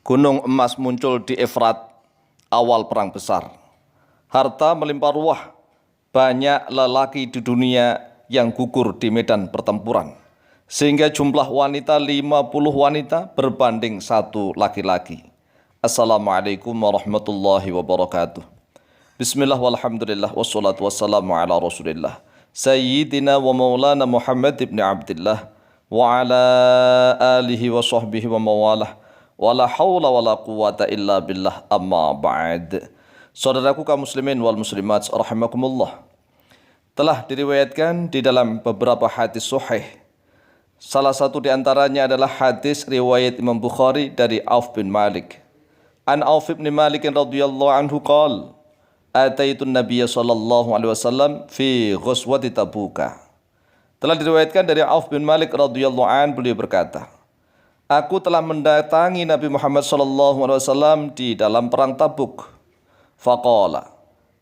Gunung emas muncul di Efrat awal perang besar. Harta melimpah ruah, banyak lelaki di dunia yang gugur di medan pertempuran. Sehingga jumlah wanita 50 wanita berbanding 1 laki-laki. Assalamualaikum warahmatullahi wabarakatuh. Bismillah walhamdulillah wassalatu wassalamu ala rasulillah Sayyidina wa maulana Muhammad ibn Abdillah wa ala alihi wa sahbihi wa mawalah wala hawla wala quwata illa billah amma ba'd. Saudaraku kaum muslimin wal muslimat rahimakumullah, telah diriwayatkan di dalam beberapa hadis sahih. Salah satu di antaranya adalah hadis riwayat Imam Bukhari dari Auf bin Malik. An Auf bin Malik radhiyallahu anhu qala Ataitun Nabiya sallallahu alaihi wasallam fi ghazwati Tabuka. Telah diriwayatkan dari Auf bin Malik radhiyallahu an, beliau berkata, aku telah mendatangi Nabi Muhammad sallallahu alaihi wasallam di dalam perang Tabuk. Faqala,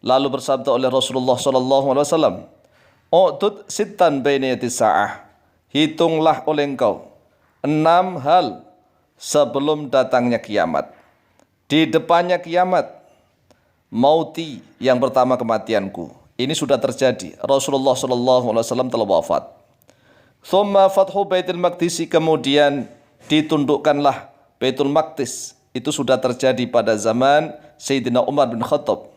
lalu bersabda oleh Rasulullah sallallahu alaihi wasallam, u'tud sittan baina yati sa'ah. Hitunglah oleh engkau 6 hal sebelum datangnya kiamat. Di depannya kiamat, mauti, yang pertama kematianku. Ini sudah terjadi. Rasulullah SAW telah wafat. Thumma fathu Baitul Maqdis, kemudian ditundukkanlah Baitul Maqdis. Itu sudah terjadi pada zaman Sayyidina Umar bin Khattab.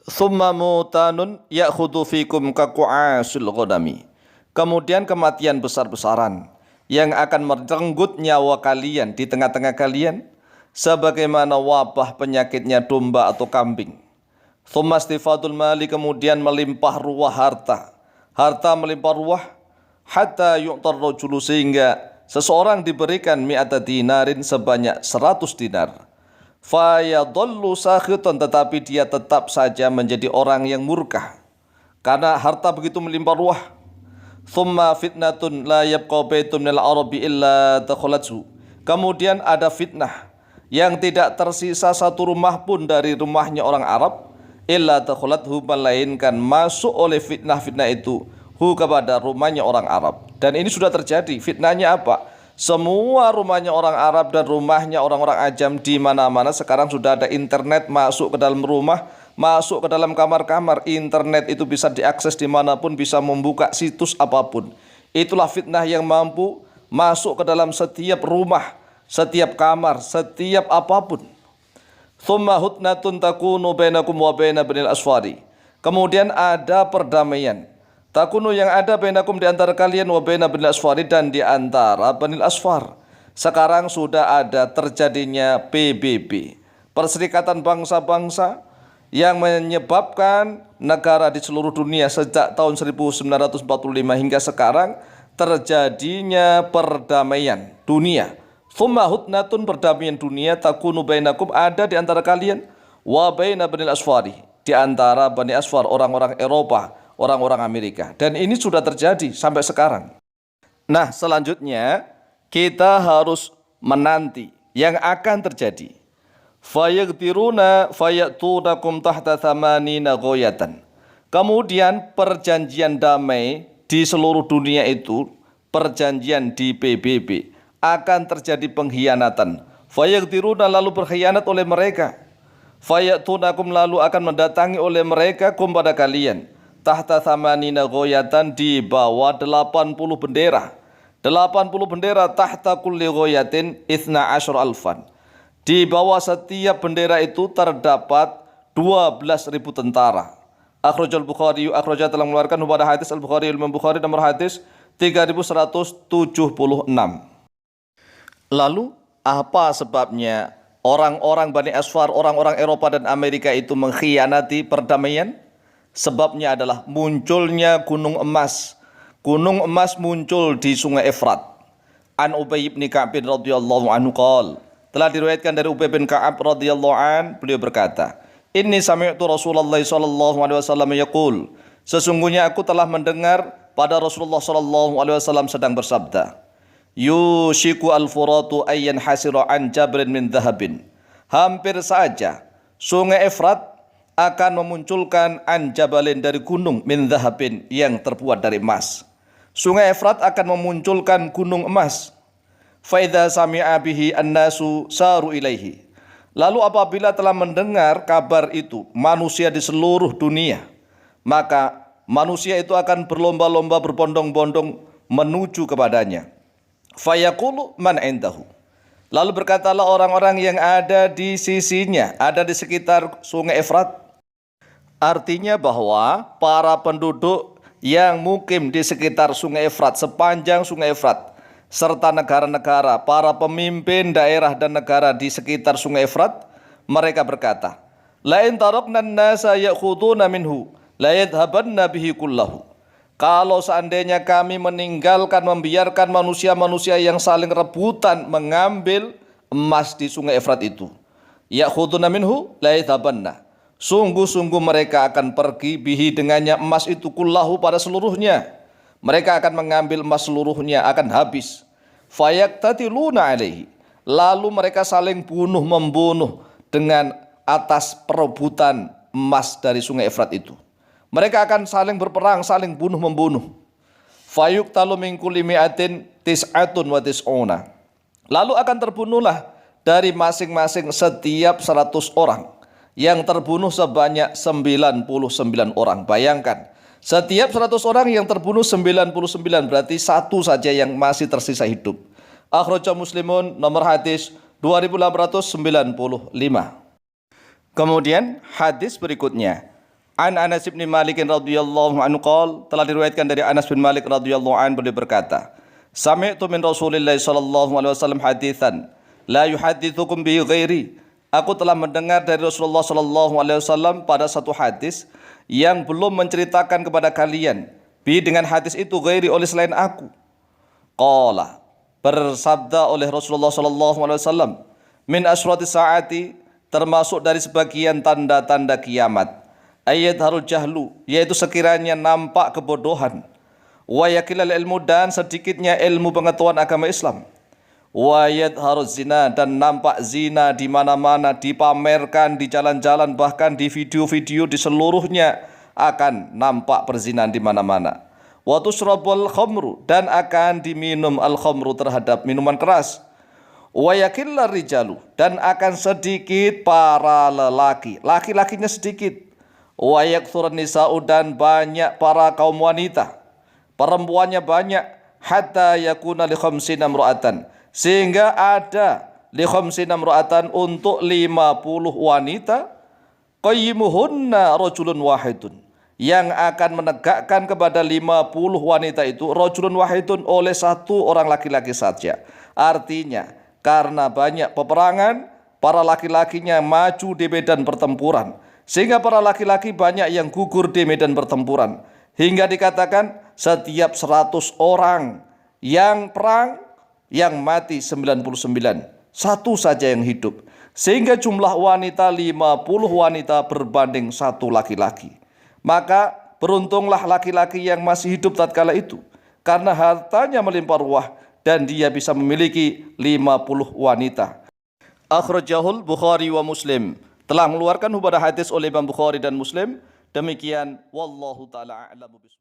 Thumma mutanun ya'khudhu fikum kaqu'asul ghanami. Kemudian kematian besar-besaran yang akan merenggut nyawa kalian di tengah-tengah kalian, sebagaimana wabah penyakitnya domba atau kambing. Thumma istifadul mali, kemudian melimpah ruah harta. Harta melimpah ruah hatta yu'tar rajulu, sehingga seseorang diberikan mi'ata dinarin, sebanyak 100 dinar. Fa yadhallu sakhitan, tetapi dia tetap saja menjadi orang yang murka karena harta begitu melimpah ruah. Thumma fitnatun la yabqa baitun minal arabi illa dakhalathu. Kemudian ada fitnah yang tidak tersisa satu rumah pun dari rumahnya orang Arab, illa dakhalathu, melainkan masuk oleh fitnah-fitnah itu hu, kepada rumahnya orang Arab. Dan ini sudah terjadi. Fitnahnya apa? Semua rumahnya orang Arab dan rumahnya orang-orang ajam di mana-mana sekarang sudah ada internet masuk ke dalam rumah, masuk ke dalam kamar-kamar. Internet itu bisa diakses dimanapun, bisa membuka situs apapun. Itulah fitnah yang mampu masuk ke dalam setiap rumah, setiap kamar, setiap apapun. Thumma hutnatun takunu bainakum wa baina banil asfari. Kemudian ada perdamaian. Takunu, yang ada bainakum, di antara kalian, wa baina banil asfari, dan di antara banil asfar. Sekarang sudah ada terjadinya PBB, Perserikatan Bangsa-Bangsa, yang menyebabkan negara di seluruh dunia sejak tahun 1945 hingga sekarang terjadinya perdamaian dunia. Thumma hutnatun, perdamaian dunia, takunu bainakum, ada di antara kalian, wa baina banil asfari, di antara Bani Asfar, orang-orang Eropa, orang-orang Amerika. Dan ini sudah terjadi sampai sekarang. Nah, selanjutnya kita harus menanti yang akan terjadi. Fayaqdiruna fayatunakum tahta thamanina ghoyatan. Kemudian perjanjian damai di seluruh dunia itu, perjanjian di PBB, akan terjadi pengkhianatan. Fayaqdiruna, lalu berkhianat oleh mereka. Fayatunakum, lalu akan mendatangi oleh mereka kum, pada kalian, tahta thamanina ghoyatan, di bawah 80 bendera. 80 bendera, tahta kulli ghoyatin 12 alfan. Di bawah setiap bendera itu terdapat 12.000 tentara. Akhrajal Bukhari, akhrajah telah mengeluarkan pada hadis Al-Bukhari, Imam Bukhari, nomor hadis 3176. Lalu apa sebabnya orang-orang Bani Asfar, orang-orang Eropa dan Amerika itu mengkhianati perdamaian? Sebabnya adalah munculnya gunung emas. Gunung emas muncul di sungai Efrat. An Ubay bin Ka'ab radhiyallahu anhu qala, telah diriwayatkan dari Ubay bin Ka'ab radhiyallahu an, beliau berkata, inni sami'tu Rasulullah sallallahu alaihi wasallam yaqul, sesungguhnya aku telah mendengar pada Rasulullah sallallahu alaihi wasallam sedang bersabda, yushiku al-furatu ayyan hasira an jabrin min dhahabin. Hampir saja sungai Efrat akan memunculkan an jabalin, dari gunung, min dhahabin, yang terbuat dari emas. Sungai Efrat akan memunculkan gunung emas. Fa idza sami'a bihi an-nasu saru ilaihi. Lalu apabila telah mendengar kabar itu manusia di seluruh dunia, maka manusia itu akan berlomba-lomba berbondong-bondong menuju kepadanya. Fayaqulu man indahu. Lalu berkatalah orang-orang yang ada di sisinya, ada di sekitar sungai Efrat. Artinya bahwa para penduduk yang mukim di sekitar sungai Efrat, sepanjang sungai Efrat, serta negara-negara, para pemimpin daerah dan negara di sekitar sungai Efrat, mereka berkata, la in tarakna an-nasa ya'khuduna minhu la yadhhabanna bihi kullahu. Kalau seandainya kami meninggalkan, membiarkan manusia-manusia yang saling rebutan mengambil emas di sungai Efrat itu, ya'khuduna minhu la yadhhabanna, sungguh-sungguh mereka akan pergi bihi dengannya emas itu kullahu pada seluruhnya. Mereka akan mengambil emas seluruhnya, akan habis. Fayaqtatiluna alaihi. Lalu mereka saling bunuh membunuh dengan atas perebutan emas dari sungai Efrat itu. Mereka akan saling berperang, saling bunuh membunuh. Fayuqtalu min kulli mi'atin tis'atun wa tis'una. Lalu akan terbunuhlah dari masing-masing setiap 100 orang. Yang terbunuh sebanyak 99 orang. Bayangkan, setiap 100 orang yang terbunuh 99, berarti satu saja yang masih tersisa hidup. Akhraja Muslimun, nomor hadis 2895. Kemudian hadis berikutnya, An Anas bin Malik radhiyallahu anhu qol, telah diriwayatkan dari Anas bin Malik radhiyallahu anhu, beliau berkata, sami'tu min Rasulillah sallallahu alaihi wasallam haditsan la yuhaddithukum bi ghairi. Aku telah mendengar dari Rasulullah sallallahu alaihi wasallam pada satu hadis yang belum menceritakan kepada kalian bi dengan hadis itu ghairi, oleh selain aku. Qala, bersabda oleh Rasulullah sallallahu alaihi wasallam, min asyrati saati, termasuk dari sebagian tanda-tanda kiamat, ayat harul jahlu, yaitu sekiranya nampak kebodohan, wa yakilal ilmu, dan sedikitnya ilmu pengetahuan agama Islam, wa yadharuz zina, dan nampak zina di mana-mana, dipamerkan di jalan-jalan, bahkan di video-video di seluruhnya akan nampak perzinahan di mana-mana. Wa tushrabul khamru, dan akan diminum al-khamru terhadap minuman keras. Wa yakillar rijalu, dan akan sedikit para lelaki, laki-lakinya sedikit. Wa yakthurun nisa'u, dan banyak para kaum wanita, perempuannya banyak. Hatta yakuna li khamsina imra'atan, sehingga ada li khamsina imra'atan, untuk 50 wanita, qayyimuhunna rajulun wahidun, yang akan menegakkan kepada 50 wanita itu rajulun wahidun, oleh satu orang laki-laki saja. Artinya karena banyak peperangan, para laki-lakinya maju di medan pertempuran, sehingga para laki-laki banyak yang gugur di medan pertempuran, hingga dikatakan setiap 100 orang yang perang, yang mati 99, satu saja yang hidup, sehingga jumlah wanita 50 wanita berbanding satu laki-laki. Maka beruntunglah laki-laki yang masih hidup tatkala itu, karena hartanya melimpah ruah dan dia bisa memiliki 50 wanita. Akhrajahul Bukhari wa Muslim, telah mengeluarkan hubada hadis oleh Imam Bukhari dan Muslim. Demikian, wallahu ta'ala a'lamu bishawab.